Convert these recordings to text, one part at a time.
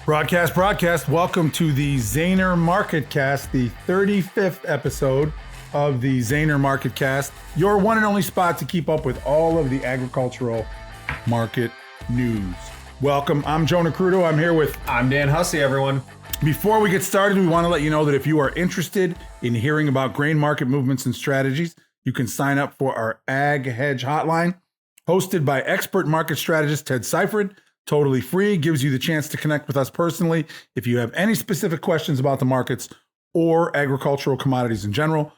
Broadcast. Welcome to the Zaner MarketCast, the 35th episode of the Zaner MarketCast, your one and only spot to keep up with all of the agricultural market news. Welcome. I'm Joe Nikruto. I'm Dan Hussey, everyone. Before we get started, we want to let you know that if you are interested in hearing about grain market movements and strategies, you can sign up for our Ag Hedge Hotline, hosted by expert market strategist Ted Seifried. Totally free, gives you the chance to connect with us personally if you have any specific questions about the markets or agricultural commodities in general.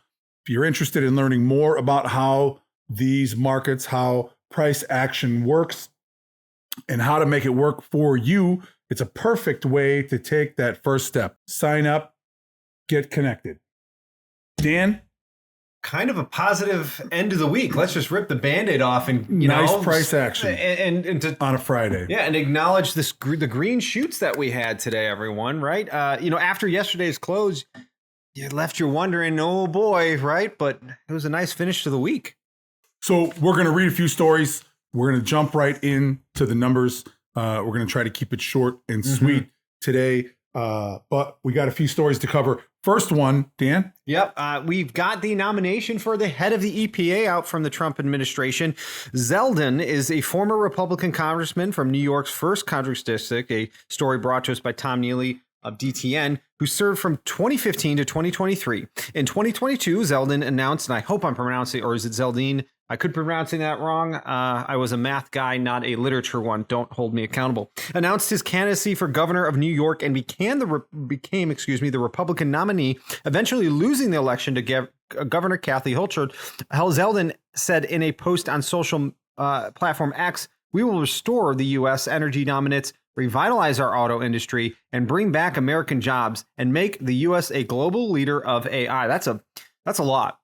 If you're interested in learning more about how these markets, how price action works, and how to make it work for you, it's a perfect way to take that first step. Sign up, get connected. Dan? Kind of a positive end of the week. Let's just rip the Band-Aid off and, nice price action and on a Friday. Yeah, and acknowledge the green shoots that we had today, everyone, right? After yesterday's close, you left you wondering, oh boy, right? But it was a nice finish to the week. So we're going to read a few stories. We're going to jump right into the numbers. We're going to try to keep it short and sweet today, but we got a few stories to cover. First one, Dan. Yep. We've got the nomination for the head of the EPA out from the Trump administration. Zeldin is a former Republican congressman from New York's 1st Country District, a story brought to us by Tom Neely of DTN, who served from 2015 to 2023. In 2022, Zeldin announced, and I hope I'm pronouncing, or is it Zeldin? I could be pronouncing that wrong. I was a math guy, not a literature one. Don't hold me accountable. Announced his candidacy for governor of New York and became the Republican nominee, eventually losing the election to Governor Kathy Hochul. Zeldin said in a post on social platform X, "We will restore the U.S. energy dominance, revitalize our auto industry, and bring back American jobs, and make the U.S. a global leader of AI." That's a lot.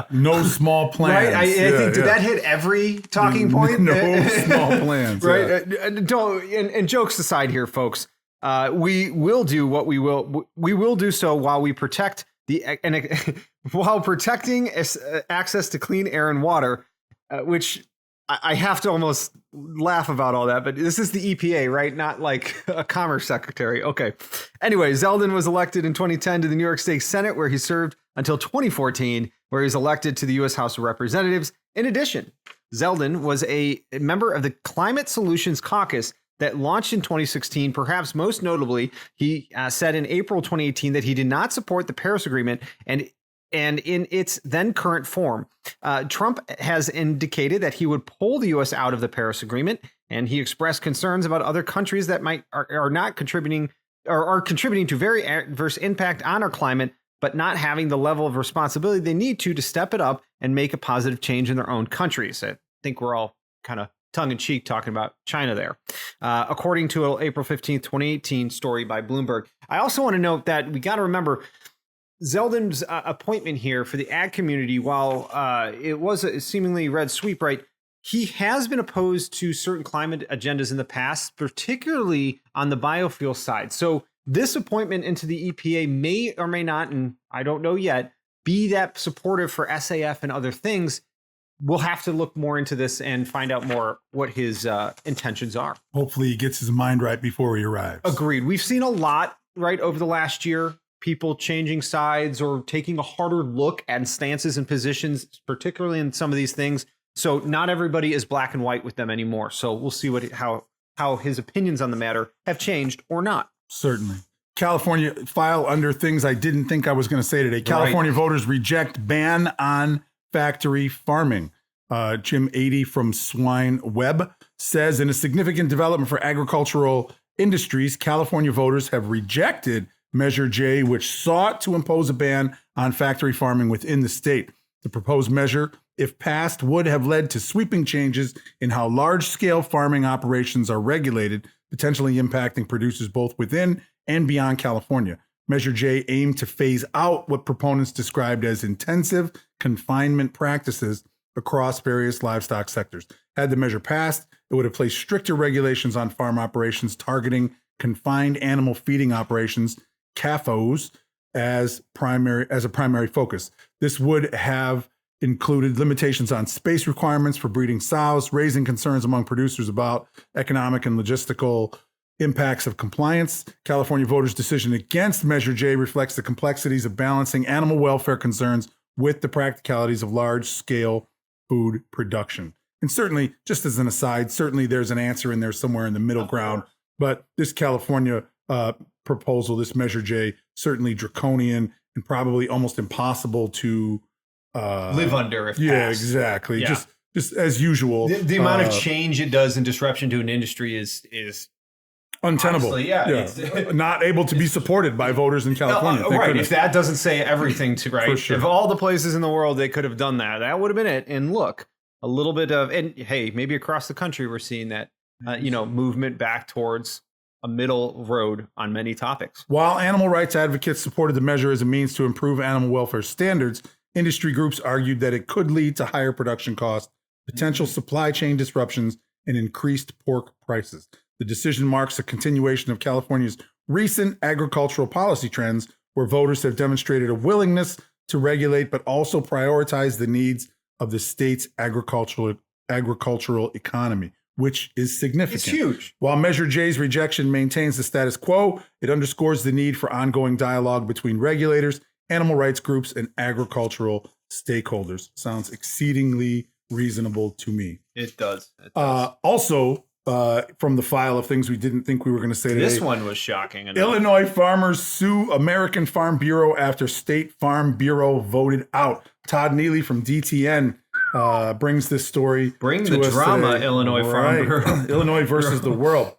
No small plans. Right? I think, did that hit every talking point? No small plans. Right? Yeah. And jokes aside here, folks, we will do what we will. We will do so while we protect while protecting access to clean air and water, which I have to almost laugh about all that, but this is the EPA, right? Not like a commerce secretary. Okay. Anyway, Zeldin was elected in 2010 to the New York State Senate, where he served until 2014, where he was elected to the U.S. House of Representatives. In addition, Zeldin was a member of the Climate Solutions Caucus that launched in 2016. Perhaps most notably, he said in April 2018 that he did not support the Paris Agreement and in its then current form. Trump has indicated that he would pull the U.S. out of the Paris Agreement, and he expressed concerns about other countries that are not contributing or are contributing to very adverse impact on our climate, but not having the level of responsibility they need to step it up and make a positive change in their own countries. I think we're all kind of tongue-in-cheek talking about China there. According to an April 15th, 2018 story by Bloomberg. I also want to note that we got to remember Zeldin's appointment here for the ag community, while it was a seemingly red sweep, right? He has been opposed to certain climate agendas in the past, particularly on the biofuel side. So this appointment into the EPA may or may not, and I don't know yet, be that supportive for SAF and other things. We'll have to look more into this and find out more what his intentions are. Hopefully he gets his mind right before he arrives. Agreed. We've seen a lot, right, over the last year. People changing sides or taking a harder look at stances and positions, particularly in some of these things. So not everybody is black and white with them anymore. So we'll see how his opinions on the matter have changed or not. Certainly. California file under things I didn't think I was going to say today. California voters reject ban on factory farming. Jim 80 from Swine Web says, in a significant development for agricultural industries, California voters have rejected Measure J, which sought to impose a ban on factory farming within the state. The proposed measure, if passed, would have led to sweeping changes in how large-scale farming operations are regulated, potentially impacting producers both within and beyond California. Measure J aimed to phase out what proponents described as intensive confinement practices across various livestock sectors. Had the measure passed, it would have placed stricter regulations on farm operations targeting confined animal feeding operations, CAFOs, as a primary focus. This would have included limitations on space requirements for breeding sows, raising concerns among producers about economic and logistical impacts of compliance. California voters' decision against Measure J reflects the complexities of balancing animal welfare concerns with the practicalities of large-scale food production. And certainly, just as an aside, certainly there's an answer in there somewhere in the middle ground. But this California proposal, this Measure J, certainly draconian and probably almost impossible to live under. If yeah, passed. exactly. Yeah. Just as usual. The amount of change it does and disruption to an industry is untenable. honestly, yeah. Not able to be supported by voters in California. Right. Goodness. If that doesn't say everything to right. For sure. If all the places in the world they could have done that, that would have been it. And look, a little bit of, and hey, maybe across the country we're seeing that, movement back towards a middle road on many topics. While animal rights advocates supported the measure as a means to improve animal welfare standards, industry groups argued that it could lead to higher production costs, potential supply chain disruptions, and increased pork prices. The decision marks a continuation of California's recent agricultural policy trends, where voters have demonstrated a willingness to regulate but also prioritize the needs of the state's agricultural economy, which is significant. It's huge. While Measure J's rejection maintains the status quo, it underscores the need for ongoing dialogue between regulators, animal rights groups, and agricultural stakeholders. Sounds exceedingly reasonable to me. It does. Also, from the file of things we didn't think we were going to say today. This one was shocking. Illinois farmers sue American Farm Bureau after State Farm Bureau voted out. Todd Neely from DTN brings this story. Bring the drama, Illinois Farm Bureau. Illinois versus the world.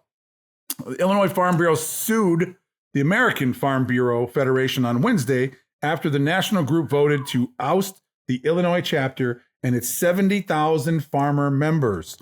The Illinois Farm Bureau sued the American Farm Bureau Federation on Wednesday after the national group voted to oust the Illinois chapter and its 70,000 farmer members.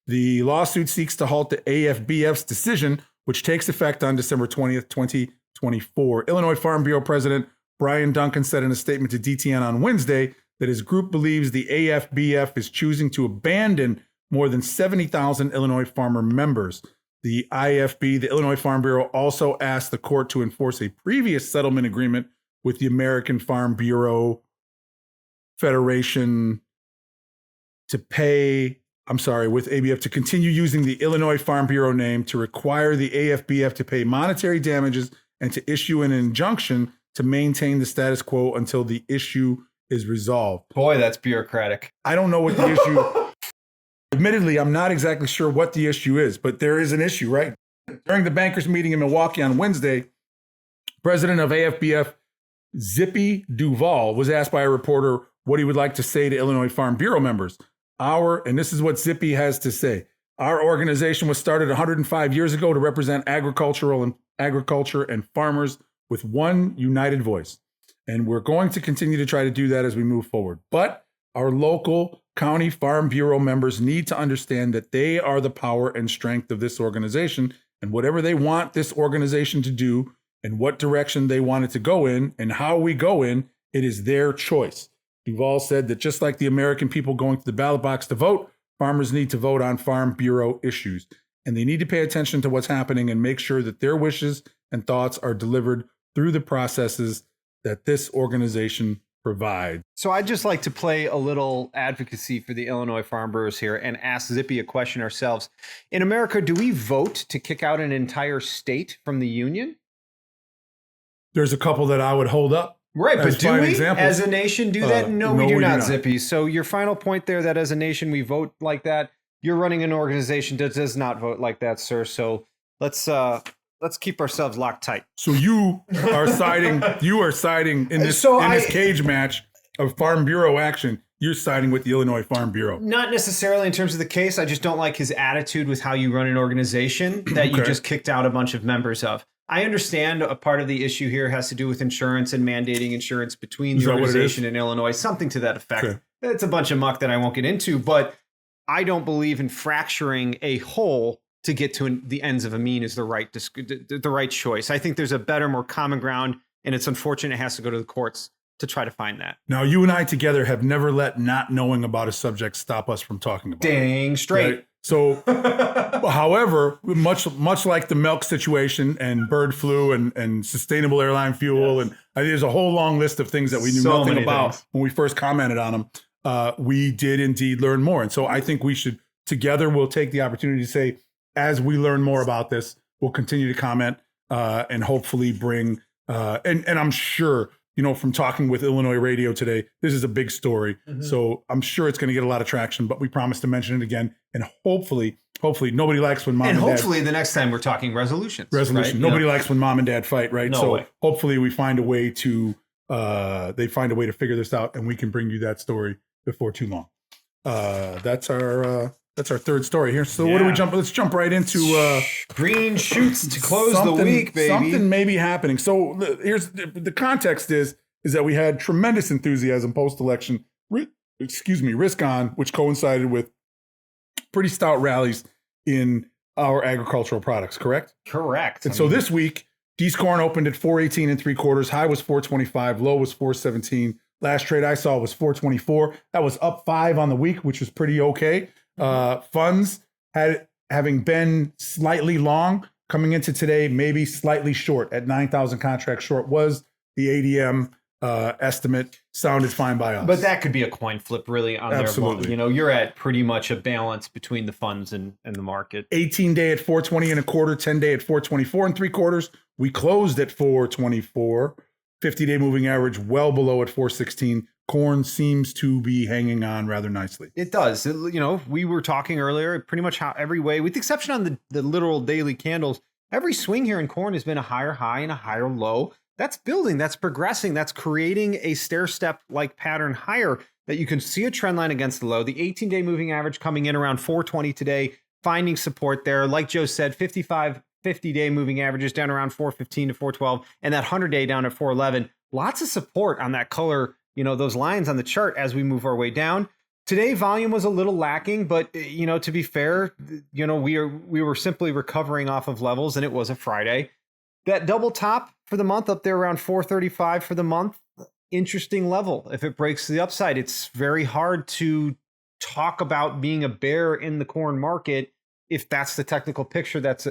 The lawsuit seeks to halt the AFBF's decision, which takes effect on December 20th, 2024. Illinois Farm Bureau President Brian Duncan said in a statement to DTN on Wednesday that his group believes the AFBF is choosing to abandon more than 70,000 Illinois farmer members. The IFB, the Illinois Farm Bureau, also asked the court to enforce a previous settlement agreement with the American Farm Bureau Federation with ABF to continue using the Illinois Farm Bureau name, to require the AFBF to pay monetary damages, and to issue an injunction to maintain the status quo until the issue is resolved. Boy, that's bureaucratic. I don't know what the issue. Admittedly, I'm not exactly sure what the issue is, but there is an issue, right? During the bankers meeting in Milwaukee on Wednesday, president of AFBF, Zippy Duval, was asked by a reporter what he would like to say to Illinois Farm Bureau members. And this is what Zippy has to say. Our organization was started 105 years ago to represent agriculture and farmers with one united voice. And we're going to continue to try to do that as we move forward. But our local county farm bureau members need to understand that they are the power and strength of this organization, and whatever they want this organization to do and what direction they want it to go in and how we go in, it is their choice. Duval said that just like the American people going to the ballot box to vote, farmers need to vote on Farm Bureau issues. And they need to pay attention to what's happening and make sure that their wishes and thoughts are delivered through the processes that this organization provides. So I'd just like to play a little advocacy for the Illinois farm brewers here and ask Zippy a question ourselves. In America, do we vote to kick out an entire state from the union? There's a couple that I would hold up. Right, but do we examples. as a nation do that? No, we do not, Zippy. So your final point there, that as a nation we vote like that, you're running an organization that does not vote like that, sir. So let's keep ourselves locked tight. So you are siding in this cage match of Farm Bureau action. You're siding with the Illinois Farm Bureau. Not necessarily in terms of the case. I just don't like his attitude with how you run an organization that you just kicked out a bunch of members of. I understand a part of the issue here has to do with insurance and mandating insurance between the organization and Illinois, something to that effect. Okay. It's a bunch of muck that I won't get into, but I don't believe in fracturing a whole to get to the ends of a mean is the right choice. I think there's a better, more common ground, and it's unfortunate it has to go to the courts to try to find that. Now, you and I together have never let not knowing about a subject stop us from talking about it. Dang straight. Right? So, however, much like the milk situation and bird flu and sustainable airline fuel, and there's a whole long list of things that we knew nothing about when we first commented on them, we did indeed learn more. And so I think we should, together, we'll take the opportunity to say, as we learn more about this, we'll continue to comment and hopefully bring, and I'm sure, from talking with Illinois radio today, this is a big story. Mm-hmm. So I'm sure it's going to get a lot of traction, but we promise to mention it again. And hopefully nobody likes when mom and dad. And hopefully the next time we're talking resolutions. Right? Nobody likes when mom and dad fight, right? No way. Hopefully we find a way to, they find a way to figure this out and we can bring you that story before too long. That's our third story here. So what do we jump? Let's jump right into green shoots to close the week, baby. Something may be happening. So here's the context is that we had tremendous enthusiasm post-election. Risk on, which coincided with pretty stout rallies in our agricultural products. Correct. And so this week, D's corn opened at 418 3/4. High was 425. Low was 417. Last trade I saw was 424. That was up 5 on the week, which was pretty okay. Funds having been slightly long coming into today, maybe slightly short at 9,000 contracts short was the ADM estimate. Sounded fine by us. But that could be a coin flip really on Absolutely. their, you're at pretty much a balance between the funds and the market. 18-day at 420 1/4, 10-day at 424 3/4. We closed at 424. 50-day moving average well below at 416. Corn seems to be hanging on rather nicely. It does. We were talking earlier, pretty much how every way, with the exception on the literal daily candles, every swing here in corn has been a higher high and a higher low. That's building, that's progressing, that's creating a stair-step-like pattern higher that you can see a trend line against the low. The 18-day moving average coming in around 420 today, finding support there. Like Joe said, 50-day moving averages down around 415 to 412, and that 100-day down at 411. Lots of support on that color, those lines on the chart as we move our way down. Today, volume was a little lacking, but, to be fair, we were simply recovering off of levels, and it was a Friday. That double top for the month up there around 435 for the month, interesting level. If it breaks the upside, it's very hard to talk about being a bear in the corn market if that's the technical picture that's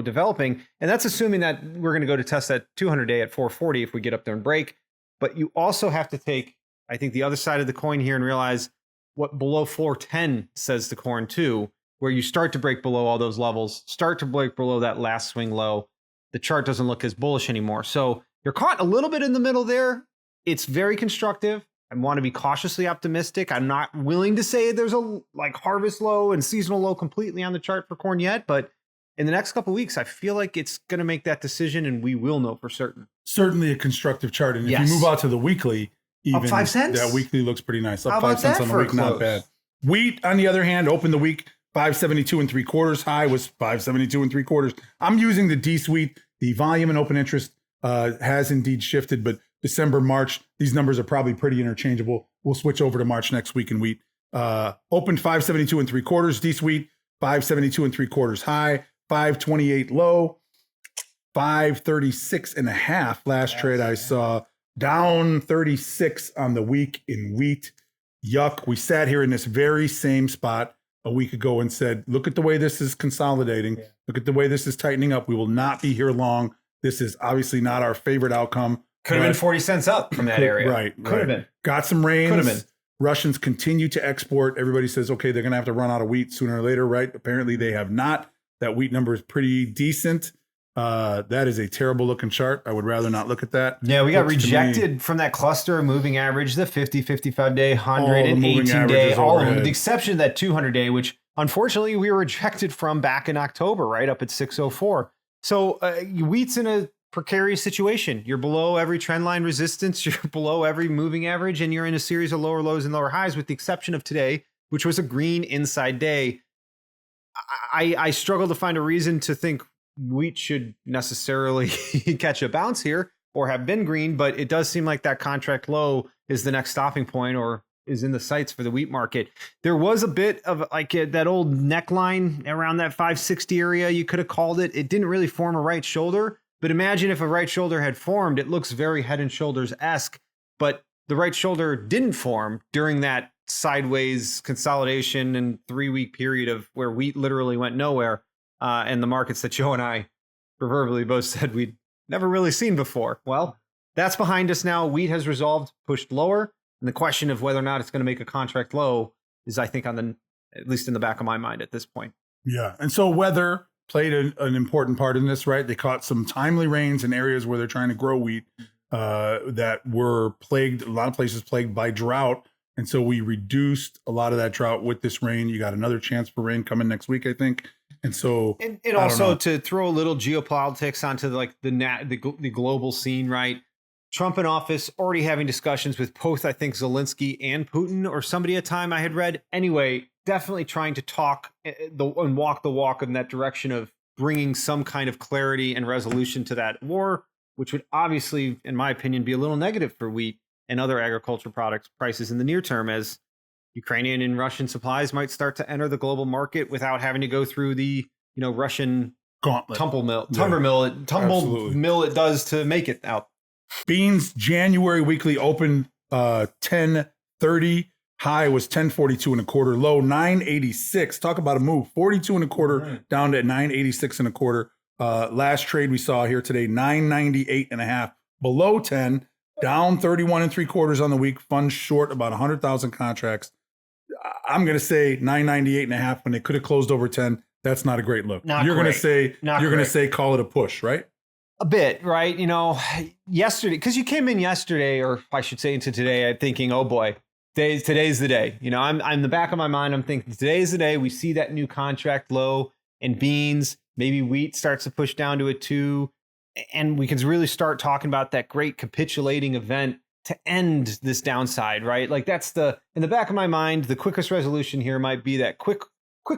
developing. And that's assuming that we're going to go to test that 200-day at 440 if we get up there and break. But you also have to take, I think, the other side of the coin here and realize what below 410 says to corn too, where you start to break below all those levels, start to break below that last swing low. The chart doesn't look as bullish anymore. So you're caught a little bit in the middle there. It's very constructive. I want to be cautiously optimistic. I'm not willing to say there's a harvest low and seasonal low completely on the chart for corn yet, but in the next couple of weeks, I feel like it's going to make that decision and we will know for certain. Certainly a constructive chart. And if you move out to the weekly, even up 5 cents, that weekly looks pretty nice. Up How 5 about cents that on the for a week, not close? bad. Wheat, on the other hand, opened the week 572 3/4. High was 572 3/4. I'm using the D suite. The volume and open interest has indeed shifted, but December, March, these numbers are probably pretty interchangeable. We'll switch over to March next week in wheat. Opened 572 3/4. D suite 572 3/4 high, 528 low, 536.5 last trade I saw. Down 36 on the week in wheat. Yuck. We sat here in this very same spot a week ago and said, look at the way this is consolidating. Yeah. Look at the way this is tightening up. We will not be here long. This is obviously not our favorite outcome. Could have been 40 cents up from that area. Right. Could have been. Got some rains. Could have been. Russians continue to export. Everybody says, okay, they're going to have to run out of wheat sooner or later, right? Apparently they have not. That wheat number is pretty decent. That is a terrible looking chart. I would rather not look at that. Yeah, we got rejected from that cluster moving average, the 50, 55-day, 100, and 18-day, all of them, with the exception of that 200-day, which unfortunately we were rejected from back in October, right up at 604. So wheat's in a precarious situation. You're below every trend line resistance, you're below every moving average, and you're in a series of lower lows and lower highs, with the exception of today, which was a green inside day. I struggle to find a reason to think wheat should necessarily catch a bounce here or have been green, but it does seem like that contract low is the next stopping point or is in the sights for the wheat market. There was a bit of that old neckline around that 560 area. You could have called it. It didn't really form a right shoulder, but imagine if a right shoulder had formed. It looks very Head and Shoulders-esque, but the right shoulder didn't form during that sideways consolidation and 3-week period of where wheat literally went nowhere. And the markets that Joe and I proverbially both said we'd never really seen before. Well, that's behind us now. Wheat has resolved, pushed lower. And the question of whether or not it's going to make a contract low is, I think, at least in the back of my mind at this point. Yeah. And so weather played an important part in this, right? They caught some timely rains in areas where they're trying to grow wheat that were plagued, a lot of places plagued by drought. And so we reduced a lot of that drought with this rain. You got another chance for rain coming next week, I think. And so, and also to throw a little geopolitics onto the global scene, right? Trump in office, already having discussions with both, I think, Zelensky and Putin, or somebody at a time I had read. Anyway, definitely trying to talk and walk the walk in that direction of bringing some kind of clarity and resolution to that war, which would obviously, in my opinion, be a little negative for wheat and other agriculture products prices in the near term, as Ukrainian and Russian supplies might start to enter the global market without having to go through the Russian gauntlet, tumble mill it does to make it out. Beans January weekly opened 10.30. High was 10.42 and a quarter. Low 9.86. Talk about a move. 42 and a quarter down to 9.86 and a quarter. Last trade we saw here today, 9.98 and a half. Below 10, down 31 and 3/4 on the week. Funds short about 100,000 contracts. I'm going to say 9.98 and a half when they could have closed over 10. That's not a great look. You're going to say call it a push, right? A bit, right? Yesterday, because you came in yesterday, or I should say into today, I'm thinking, oh boy, today's the day. I'm in the back of my mind, I'm thinking today's the day. We see that new contract low in beans. Maybe wheat starts to push down to a 2. And we can really start talking about that great capitulating event to end this downside, right? Like that's in the back of my mind, the quickest resolution here might be that quick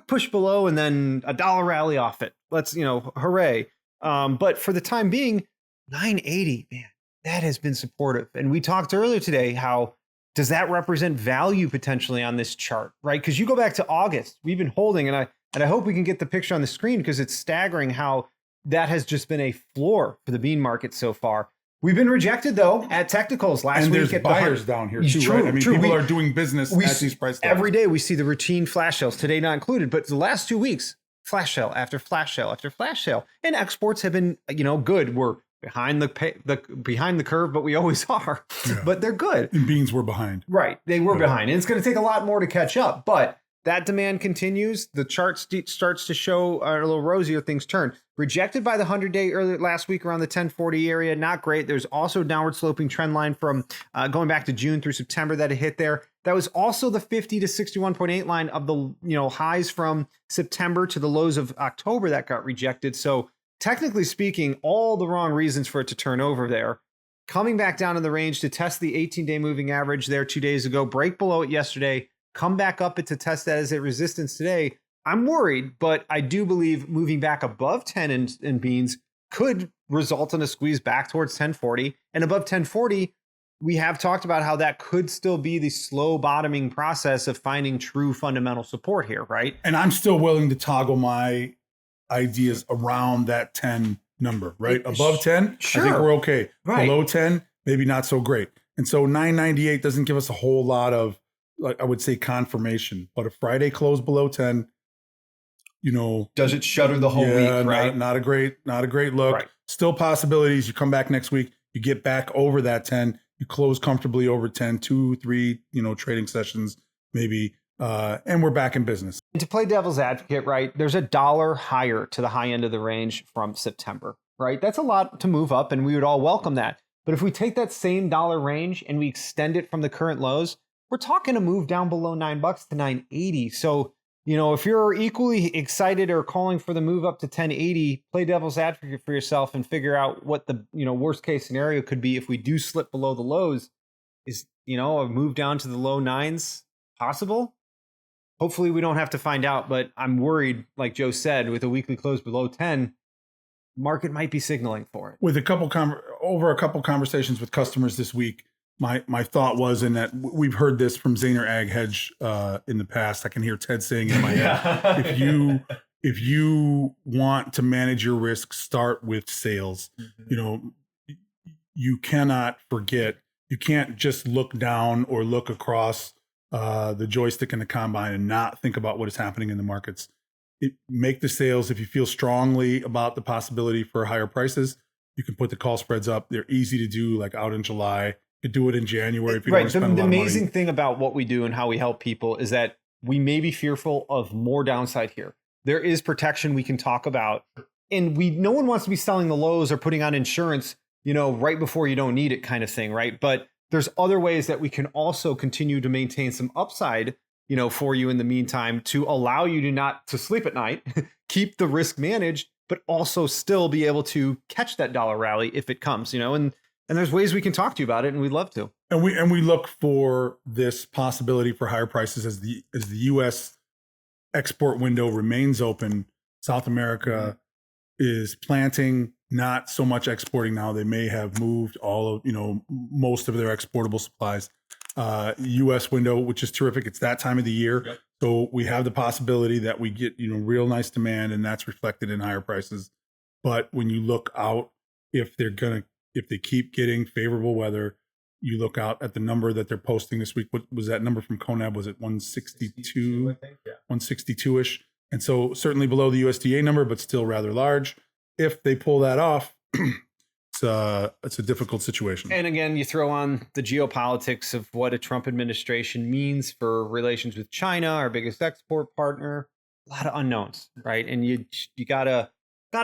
push below and then a dollar rally off it. Let's, hooray. But for the time being, 980, man, that has been supportive. And we talked earlier today, how does that represent value potentially on this chart, right? Because you go back to August, we've been holding, and I hope we can get the picture on the screen because it's staggering how that has just been a floor for the bean market so far. We've been rejected, though, at technicals last week. And there's buyers down here, too, right? I mean, people are doing business at these price levels. Every day we see the routine flash sales, today not included, but the last 2 weeks, flash sale after flash sale after flash sale. And exports have been, good. We're behind the curve, but we always are. Yeah. But they're good. And beans were behind. Right. They were behind. And it's going to take a lot more to catch up. But that demand continues. The chart starts to show a little rosier, things turn. Rejected by the 100-day earlier last week around the 1040 area. Not great. There's also a downward sloping trend line from going back to June through September that it hit there. That was also the 50 to 61.8 line of the highs from September to the lows of October that got rejected. So technically speaking, all the wrong reasons for it to turn over there. Coming back down in the range to test the 18-day moving average there 2 days ago, break below it yesterday, come back up it to test that as a resistance today. I'm worried, but I do believe moving back above 10 in beans could result in a squeeze back towards 1040. And above 1040, we have talked about how that could still be the slow bottoming process of finding true fundamental support here, right? And I'm still willing to toggle my ideas around that 10 number, right? Above 10, sure. I think we're okay. Right. Below 10, maybe not so great. And so 998 doesn't give us a whole lot of, I would say, confirmation. But a Friday close below 10, does it shutter the whole week, right? Not a great look. Right. Still possibilities. You come back next week, you get back over that 10, you close comfortably over 10, 2, 3, trading sessions, maybe. And we're back in business. And to play devil's advocate, right, there's $1 higher to the high end of the range from September, right? That's a lot to move up, and we would all welcome that. But if we take that same dollar range and we extend it from the current lows, we're talking a move down below $9 to 980. So, if you're equally excited or calling for the move up to 1080, play devil's advocate for yourself and figure out what the, worst case scenario could be if we do slip below the lows. Is, a move down to the low 9s possible? Hopefully we don't have to find out, but I'm worried, like Joe said, with a weekly close below 10, market might be signaling for it. With a couple conversations with customers this week, my thought was, in that we've heard this from Zaner Ag Hedge in the past. I can hear Ted saying in my head, if you want to manage your risk, start with sales. Mm-hmm. You cannot forget. You can't just look down or look across the joystick in the combine and not think about what is happening in the markets. Make the sales. If you feel strongly about the possibility for higher prices, you can put the call spreads up. They're easy to do, like out in July. You could do it in January if you don't want to spend a lot of money. The amazing thing about what we do and how we help people is that we may be fearful of more downside here. there is protection we can talk about. And no one wants to be selling the lows or putting on insurance, right before you don't need it kind of thing, right? But there's other ways that we can also continue to maintain some upside, for you in the meantime, to allow you to not to sleep at night, keep the risk managed, but also still be able to catch that dollar rally if it comes, and there's ways we can talk to you about it, and we'd love to. And we look for this possibility for higher prices as the U.S. export window remains open. South America is planting, not so much exporting now. They may have moved most of their exportable supplies. U.S. window, which is terrific. It's that time of the year. Yep. So we have the possibility that we get, real nice demand, and that's reflected in higher prices. But when you look out, if they keep getting favorable weather, you look out at the number that they're posting this week. What was that number from CONAB? Was it 162? I think, yeah. 162-ish. And so certainly below the USDA number, but still rather large. If they pull that off, it's a difficult situation. And again, you throw on the geopolitics of what a Trump administration means for relations with China, our biggest export partner. A lot of unknowns, right? And you gotta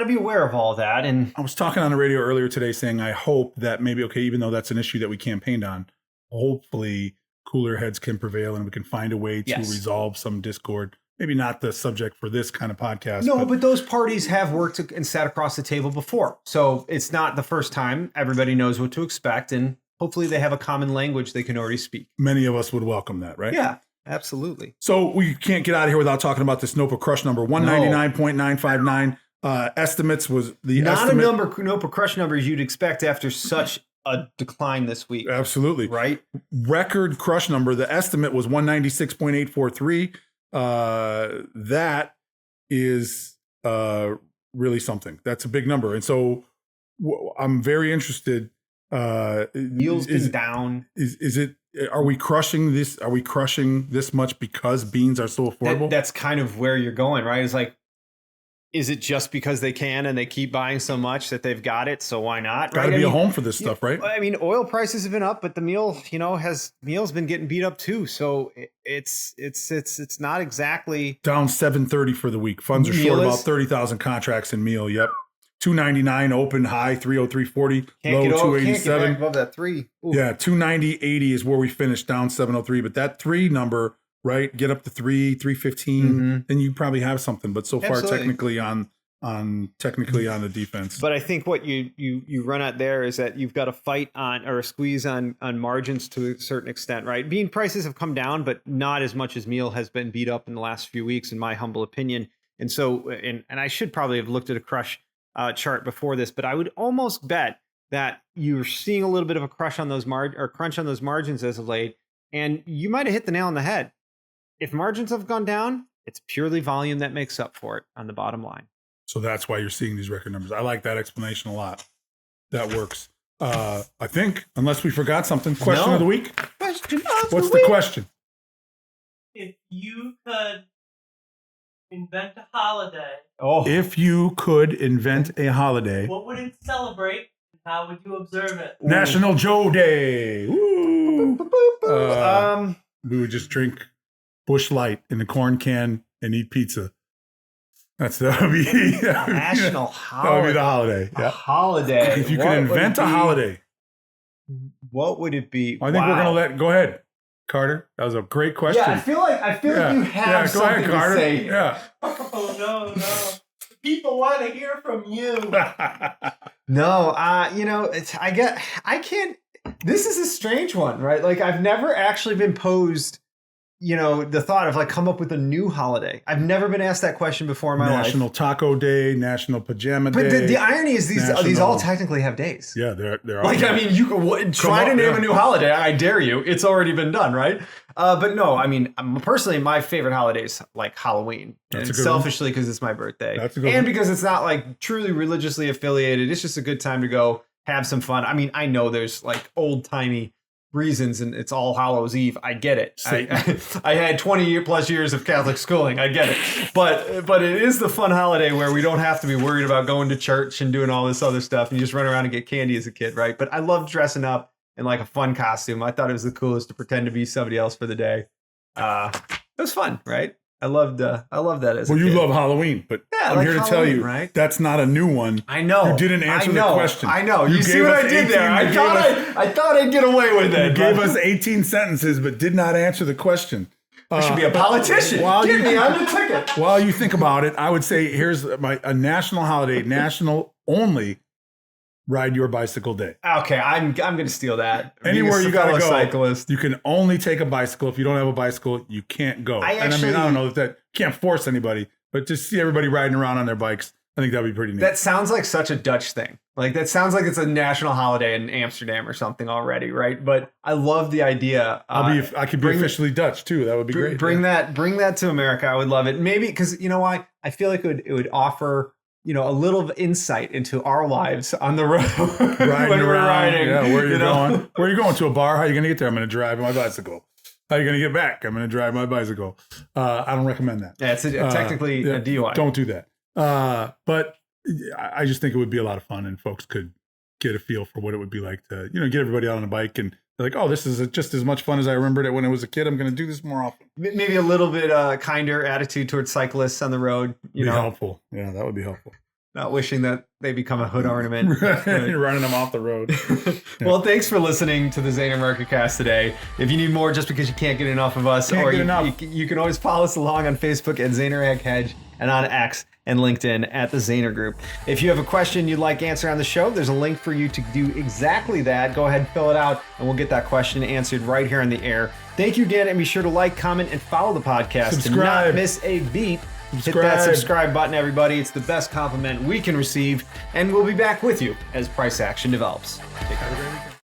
be aware of all that. And I was talking on the radio earlier today saying I hope that maybe, even though that's an issue that we campaigned on, hopefully cooler heads can prevail and we can find a way to resolve some discord. Maybe not the subject for this kind of podcast. No, but those parties have worked and sat across the table before. So it's not the first time. Everybody knows what to expect. And hopefully they have a common language they can already speak. Many of us would welcome that, right? Yeah, absolutely. So we can't get out of here without talking about this NOPA crush number, 199.959. Estimates was the not estimate. A number, NOPA crush numbers you'd expect after such a decline this week. Absolutely. Right? Record crush number. The estimate was 196.843. That is really something. That's a big number. And so I'm very interested. Yields is down. Is it, are we crushing this? Are we crushing this much because beans are so affordable? That's kind of where you're going, right? It's like, is it just because they can and they keep buying so much that they've got it? So why not? Got to be a home for this stuff, right? I mean, oil prices have been up, but the meal's been getting beat up too. So it's not exactly down 730 for the week. Funds are short about 30,000 contracts in meal. Yep. 299 open, high 303.40, low 287. Can't get back above that 3. Ooh. Yeah, 290.80 is where we finished, down 703. But that 3 number, right? Get up to 315, then you probably have something. But so far, technically on the defense. But I think what you run at there is that you've got a fight on or a squeeze on margins to a certain extent, right? Bean prices have come down, but not as much as meal has been beat up in the last few weeks, in my humble opinion. And so, and I should probably have looked at a crush chart before this, but I would almost bet that you're seeing a little bit of a crunch on those margins as of late, and you might have hit the nail on the head. If margins have gone down, it's purely volume that makes up for it on the bottom line. So that's why you're seeing these record numbers. I like that explanation a lot. That works. I think, unless we forgot something. Question of the week. What's the question? If you could invent a holiday. If you could invent a holiday. What would it celebrate? And how would you observe it? National Joe Day. Woo. We would just drink Busch Light in the corn can and eat pizza. That would be national holiday. That would be the holiday. A holiday. If you could invent a holiday, what would it be? I think we're gonna go ahead, Carter. That was a great question. Yeah, I feel like you have something to say. Yeah. Oh no. People want to hear from you. No, I can't. This is a strange one, right? Like I've never actually been posed, the thought of come up with a new holiday. I've never been asked that question before in my life. National Taco Day, National Pajama Day. But the irony is these all technically have days. Yeah, they're all. You could try to name a new holiday. I dare you. It's already been done, right? But no, personally, my favorite holiday is Halloween. And selfishly because it's my birthday. That's a good and one. Because it's not truly religiously affiliated. It's just a good time to go have some fun. I know there's old timey reasons and it's All Hallows Eve. I get it. I had 20 plus years of Catholic schooling. I get it. But it is the fun holiday where we don't have to be worried about going to church and doing all this other stuff. And you just run around and get candy as a kid, right? But I love dressing up in a fun costume. I thought it was the coolest to pretend to be somebody else for the day. It was fun, right? I love that as Well, a you kid. love Halloween, but Yeah, I'm like here to tell Halloween, you, right? that's not a new one. I know. You didn't answer the question. I know. You see gave what us I did there? 18 I thought I'd get away with it. You gave us 18 sentences, but did not answer the question. I should be a politician. Get me on the ticket. While you think about it, I would say here's a national holiday, national only Ride Your Bicycle Day. Okay, I'm going to steal that. Anywhere you got to go, cyclist. you can only take a bicycle. If you don't have a bicycle, you can't go. I don't know that can't force anybody, but just see everybody riding around on their bikes, I think that'd be pretty neat. That sounds like such a Dutch thing. Like that sounds like it's a national holiday in Amsterdam or something already, right? But I love the idea. I could be officially Dutch too. That would be great. Bring that to America. I would love it. Maybe because you know why? I feel like it would offer a little insight into our lives on the road riding when we're around. riding. Yeah, where are you going? Where are you going? To a bar? How are you going to get there? I'm going to drive my bicycle. How are you going to get back? I'm going to drive my bicycle. I don't recommend that. Yeah, it's technically a DUI. Don't do that. But I just think it would be a lot of fun, and folks could get a feel for what it would be like to, get everybody out on a bike and they're like, oh, this is just as much fun as I remembered it when I was a kid. I'm going to do this more often. Maybe a little bit kinder attitude towards cyclists on the road. Helpful. Yeah, that would be helpful. Not wishing that they become a hood ornament. You're running them off the road. Well, thanks for listening to the Zaner MarketCast today. If you need more just because you can't get enough of us, you can always follow us along on Facebook at Zaner Ag Hedge and on X and LinkedIn at the Zaner Group. If you have a question you'd like answered on the show, there's a link for you to do exactly that. Go ahead and fill it out, and we'll get that question answered right here on the air. Thank you again, and be sure to like, comment, and follow the podcast to not miss a beat. Hit that subscribe button, everybody. It's the best compliment we can receive, and we'll be back with you as price action develops. Take care, everybody.